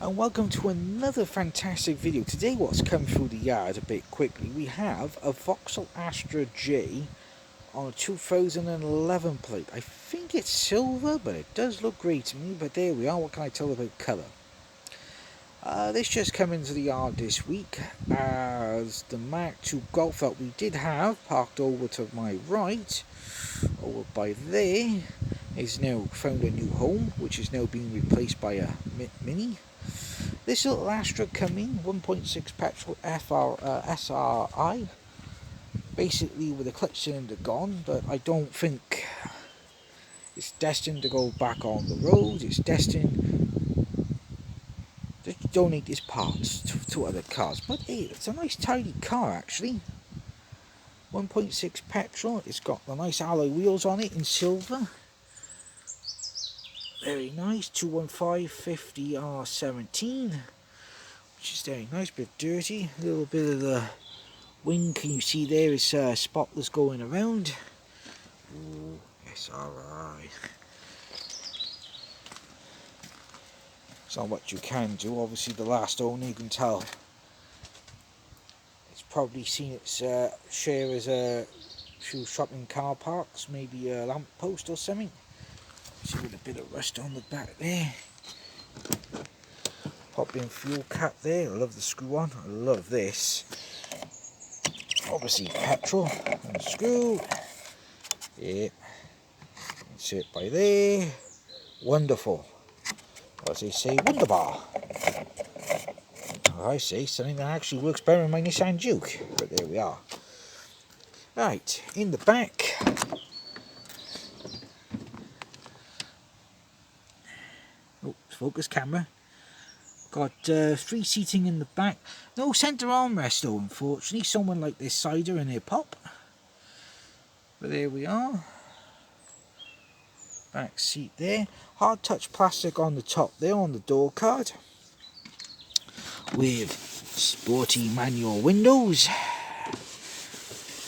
And welcome to another fantastic video. Today what's come through the yard a bit quickly, we have a Vauxhall Astra J on a 2011 plate. I think it's silver, but it does look great to me. But there we are, what can I tell about colour? This just came into the yard this week as the Mark II Golf that we did have parked over to my right, over by there, is now found a new home, which is now being replaced by a Mini. This little Astra coming 1.6 petrol SRI, basically with the clutch cylinder gone, but I don't think it's destined to go back on the road. It's destined to donate its parts to other cars. But hey, it's a nice tidy car actually. 1.6 petrol, it's got the nice alloy wheels on it in silver. Very nice, 215 50R17, which is very nice, bit dirty. A little bit of the wing, can you see there is spotless going around. Ooh, SRI. It's not what you can do. Obviously the last owner, you can tell, it's probably seen its share as a few shopping car parks, maybe a lamp post or something. See, with a bit of rust on the back there. Pop in fuel cap there. I love the screw on. I love this. Obviously petrol and screw. Yep. Insert by there. Wonderful. As they say, wonderbar. I say something that actually works better in my Nissan Juke. But there we are. Right, in the back. Oh, focus camera. Got 3 seating in the back. No centre armrest though, unfortunately. Someone like this cider in their pop. But there we are. Back seat there. Hard touch plastic on the top there on the door card. With sporty manual windows.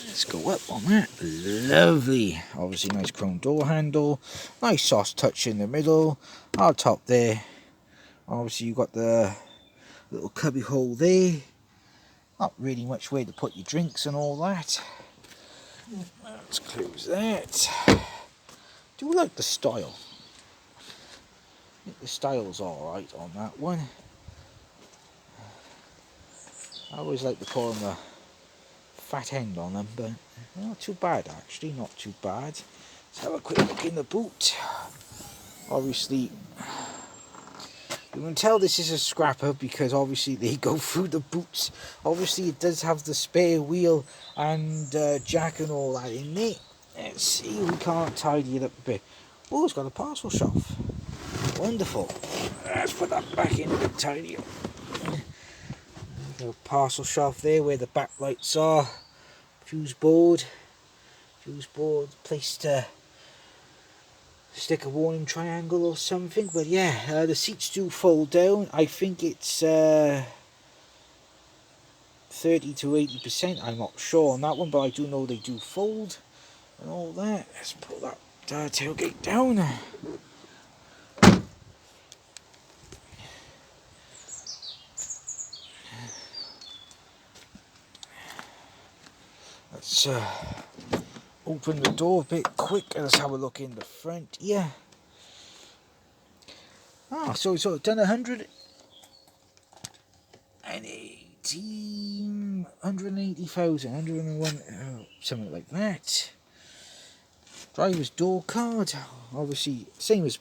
Let's go up on that. Lovely. Obviously nice chrome door handle. Nice soft touch in the middle. Hard top there. Obviously you've got the little cubby hole there. Not really much way to put your drinks and all that. Let's close that. Do like the style. I think the style's alright on that one. I always like to call them a fat end on them, but not too bad actually, not too bad. Let's have a quick look in the boot. Obviously, you can tell this is a scrapper because obviously they go through the boots. Obviously it does have the spare wheel and jack and all that in there. Let's see, we can't tidy it up a bit. Oh, it's got a parcel shelf. Wonderful. Let's put that back in a bit tidier. A parcel shelf there where the backlights are. Fuse board place to stick a warning triangle or something. But yeah, the seats do fold down. I think it's 30 to 80%. I'm not sure on that one, but I do know they do fold and all that. Let's pull that tailgate down. Let's open the door a bit quick and let's have a look in the front here. So it's done 180,000, 101, something like that. Driver's door card, obviously same as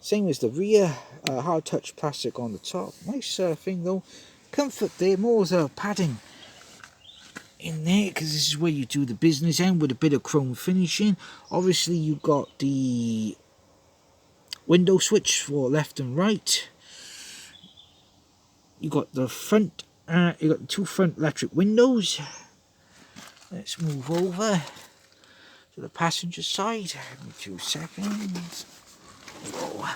the rear. Hard touch plastic on the top. Nice thing though. Comfort there, more as a padding in there because this is where you do the business end with a bit of chrome finishing. Obviously you've got the window switch for left and right. You got the front, you got the 2 front electric windows. Let's move over to the passenger side. Give me 2 seconds. Whoa.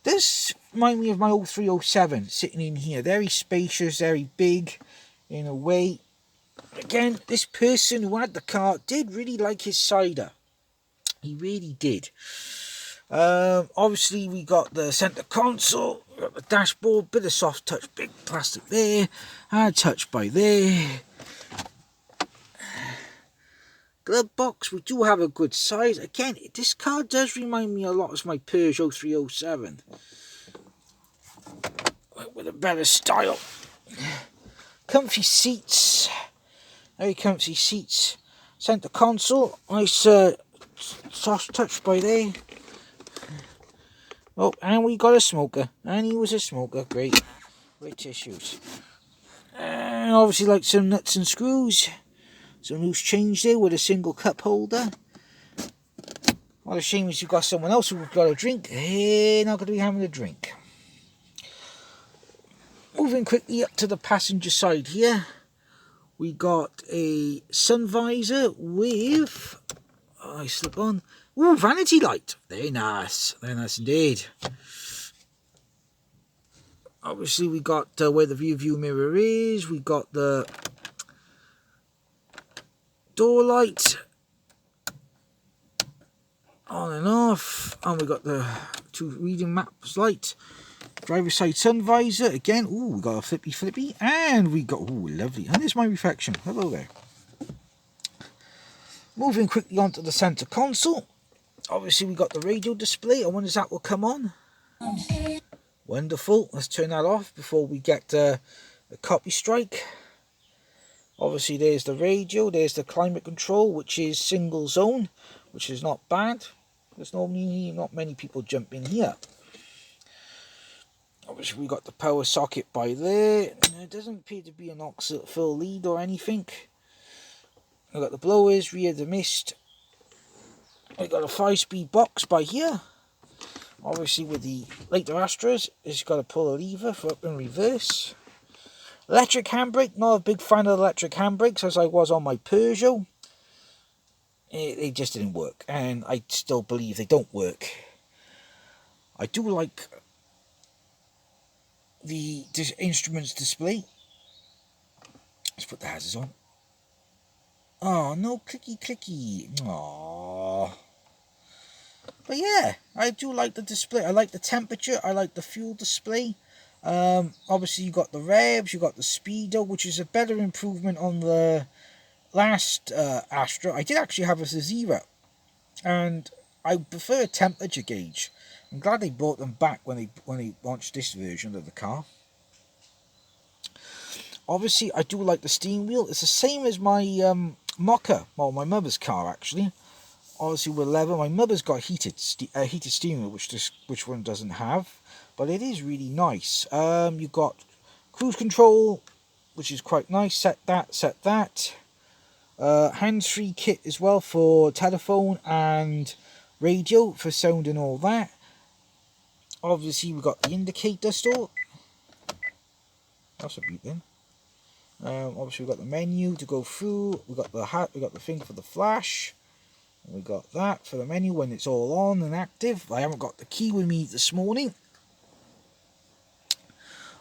This reminds me of my old 307 sitting in here. Very spacious, very big in a way. Again, this person who had the car did really like his cider. He really did. Obviously we got the centre console, we got the dashboard, bit of soft touch, big plastic there, hard touch by there. Glove box, we do have a good size. Again, this car does remind me a lot of my Peugeot 307. With a better style. Comfy seats. Very comfy seats. Centre console, nice soft touch by there. Oh, and we got a smoker. And he was a smoker. Great. Great tissues. And obviously like some nuts and screws. Some loose change there with a single cup holder. What a shame is you've got someone else who's got a drink. They're not going to be having a drink. Moving quickly up to the passenger side here. We got a sun visor with... Oh, I slip on. Ooh, vanity light. Very nice. Very nice indeed. Obviously we got where the view mirror is. We got the door light on and off, and we got the two reading maps light. Driver's side sun visor again. Ooh, we got a flippy, and we got, ooh, lovely, and there's my reflection. Hello there. Moving quickly onto the center console. Obviously we got the radio display. I wonder if that will come on. Wonderful. Let's turn that off before we get a copy strike. Obviously there's the radio, there's the climate control, which is single zone, which is not bad. There's normally not many people jump in here. Obviously we got the power socket by there. It doesn't appear to be an aux full lead or anything. We got the blowers, rear the mist. We got a 5-speed box by here. Obviously with the later Astras, it's got to pull a lever for up and reverse. Electric handbrake, not a big fan of electric handbrakes as I was on my Peugeot. They just didn't work, and I still believe they don't work. I do like the instruments display. Let's put the hazards on. Oh, no clicky. Aww. But yeah, I do like the display. I like the temperature. I like the fuel display. Obviously you got the revs, you got the speedo, which is a better improvement on the last Astra. I did actually have a Zazira, and I prefer a temperature gauge. I'm glad they brought them back when they launched this version of the car. Obviously I do like the steering wheel. It's the same as my Mocha, well, my mother's car actually. Obviously with leather. My mother's got heated steering wheel, which one doesn't have, but it is really nice. You've got cruise control, which is quite nice. Set that. Hands-free kit as well for telephone and radio for sound and all that. Obviously we've got the indicator store. That's a beep then. Obviously we've got the menu to go through. We got the thing for the flash. We got that for the menu when it's all on and active. I haven't got the key with me this morning.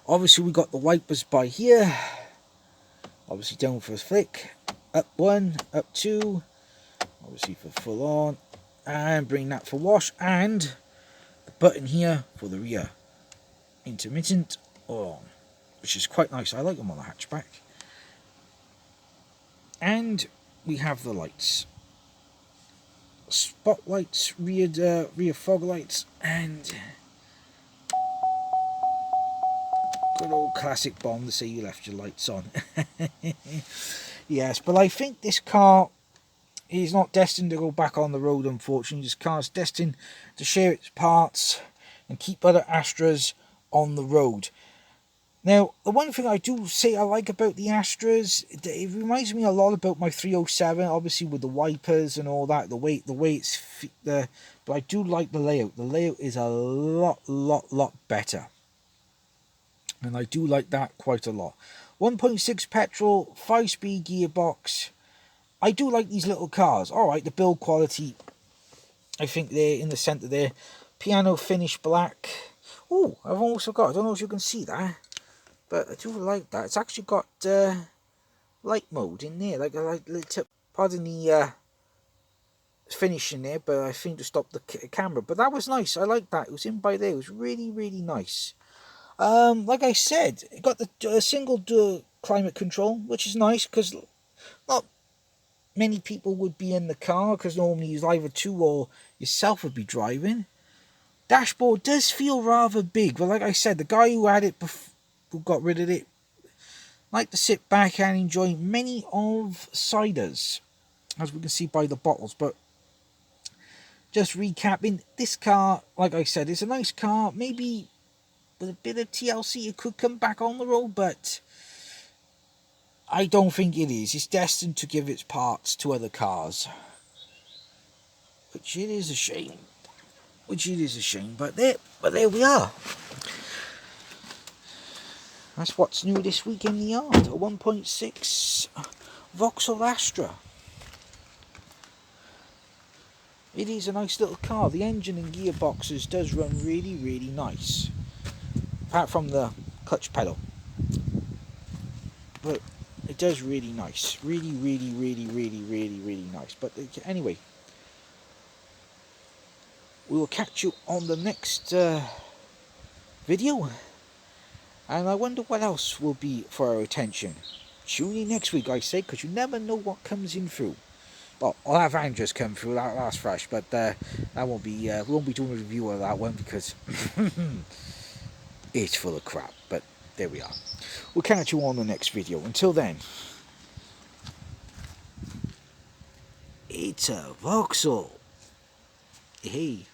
Obviously we got the wipers by here. Obviously down for a flick. Up 1, up 2. Obviously for full on. And bring that for wash. And the button here for the rear. Intermittent on. Which is quite nice. I like them on the hatchback. And we have the lights. Spotlights, rear fog lights, and good old classic bomb to say you left your lights on. Yes, but I think this car is not destined to go back on the road, unfortunately. This car is destined to share its parts and keep other Astras on the road. Now, the one thing I do say I like about the Astras, it reminds me a lot about my 307, obviously with the wipers and all that, the way it's but I do like the layout. The layout is a lot better. And I do like that quite a lot. 1.6 petrol, 5-speed gearbox. I do like these little cars. Alright, the build quality, I think they're in the centre there. Piano finish black. Oh, I've also got, I don't know if you can see that, but I do like that. It's actually got light mode in there, like a little tip. Pardon the finishing there, but I think to stop the camera. But that was nice. I like that. It was in by there. It was really, really nice. Like I said, it got the single climate control, which is nice because not many people would be in the car because normally it's either two or yourself would be driving. Dashboard does feel rather big, but like I said, the guy who had it who got rid of it liked to sit back and enjoy many of ciders, as we can see by the bottles. But just recapping, this car, like I said, is a nice car. Maybe with a bit of TLC it could come back on the road, but I don't think it is. It's destined to give its parts to other cars, which it is a shame. But there we are. That's what's new this week in the yard. A 1.6 Vauxhall Astra. It is a nice little car. The engine and gearboxes does run really, really nice. Apart from the clutch pedal. But it does really nice. Really, really, really, really, really, really nice. But anyway, we will catch you on the next video. And I wonder what else will be for our attention. Tune in next week, I say, because you never know what comes in through. Well, I'll have Andrews come through, that's fresh, but that won't be, we won't be doing a review of that one because it's full of crap. But there we are. We'll catch you on the next video. Until then, it's a Vauxhall. Hey.